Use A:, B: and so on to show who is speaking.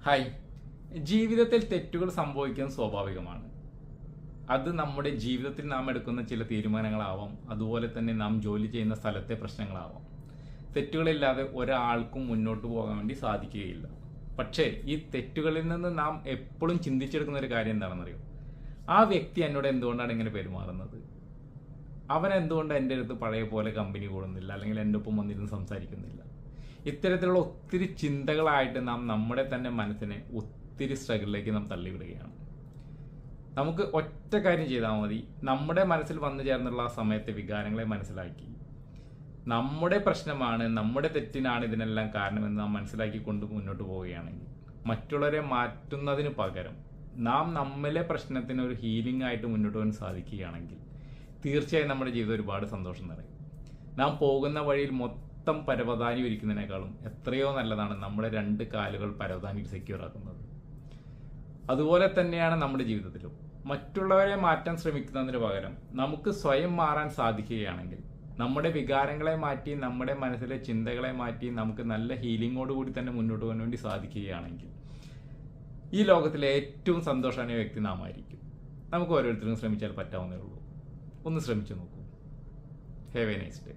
A: Hi. ജീവിതത്തിൽ തെറ്റുകൾ സംഭവിക്കുന്നത് സ്വാഭാവികമാണ്. അത് നമ്മുടെ ജീവിതത്തിൽ നാം എടുക്കുന്ന ചില തീരുമാനങ്ങളാവാം, അതുപോലെ തന്നെ നാം ജോലി ചെയ്യുന്ന സ്ഥലത്തെ പ്രശ്നങ്ങളാവാം. തെറ്റുകളില്ലാതെ ഒരാൾക്കും മുന്നോട്ട് പോകാൻ വേണ്ടി സാധിക്കുകയില്ല. പക്ഷേ ഈ തെറ്റുകളിൽ നിന്ന് നാം എപ്പോഴും ചിന്തിച്ചെടുക്കുന്ന ഒരു കാര്യം എന്താണെന്നറിയോ? ആ വ്യക്തി എന്നോട് എന്തുകൊണ്ടാണ് ഇങ്ങനെ പെരുമാറുന്നത്? അവൻ എന്തുകൊണ്ട് എൻ്റെ അടുത്ത് പഴയ പോലെ കമ്പനി കൂടുന്നില്ല, അല്ലെങ്കിൽ എൻ്റെ ഒപ്പം വന്നിരുന്ന് സംസാരിക്കുന്നില്ല? ഇത്തരത്തിലുള്ള ഒത്തിരി ചിന്തകളായിട്ട് നാം നമ്മുടെ തന്നെ മനസ്സിനെ ഒത്തിരി സ്ട്രഗിളിലേക്ക് നാം തള്ളിവിടുകയാണ്. നമുക്ക് ഒറ്റ കാര്യം ചെയ്താൽ മതി. നമ്മുടെ മനസ്സിൽ വന്നു ചേർന്നുള്ള ആ സമയത്തെ വികാരങ്ങളെ മനസ്സിലാക്കി, നമ്മുടെ പ്രശ്നമാണ്, നമ്മുടെ തെറ്റിനാണ് ഇതിനെല്ലാം കാരണമെന്ന് നാം മനസ്സിലാക്കിക്കൊണ്ട് മുന്നോട്ട് പോവുകയാണെങ്കിൽ, മറ്റുള്ളവരെ മാറ്റുന്നതിന് പകരം നാം നമ്മിലെ പ്രശ്നത്തിന് ഒരു ഹീലിംഗ് ആയിട്ട് മുന്നോട്ട് പോകാൻ സാധിക്കുകയാണെങ്കിൽ തീർച്ചയായും നമ്മുടെ ജീവിതം ഒരുപാട് സന്തോഷം നിറയും. നാം പോകുന്ന വഴിയിൽ മൊത്തം പരവതാനി ഇരിക്കുന്നതിനേക്കാളും എത്രയോ നല്ലതാണ് നമ്മുടെ 2 കാലുകൾ പരവതാനിയിൽ സെക്യൂർ ആക്കുന്നത്. അതുപോലെ തന്നെയാണ് നമ്മുടെ ജീവിതത്തിലും. മറ്റുള്ളവരെ മാറ്റാൻ ശ്രമിക്കുന്നതിന് പകരം നമുക്ക് സ്വയം മാറാൻ സാധിക്കുകയാണെങ്കിൽ, നമ്മുടെ വികാരങ്ങളെ മാറ്റി, നമ്മുടെ മനസ്സിലെ ചിന്തകളെ മാറ്റി നമുക്ക് നല്ല ഹീലിങ്ങോടുകൂടി തന്നെ മുന്നോട്ട് പോകാൻ വേണ്ടി സാധിക്കുകയാണെങ്കിൽ, ഈ ലോകത്തിലെ ഏറ്റവും സന്തോഷമായ വ്യക്തി നാം ആയിരിക്കും. നമുക്ക് ഓരോരുത്തരും ശ്രമിച്ചാൽ പറ്റാവുന്നേ ഉള്ളൂ. ഒന്ന് ശ്രമിച്ചു നോക്കൂ. Have A nice day.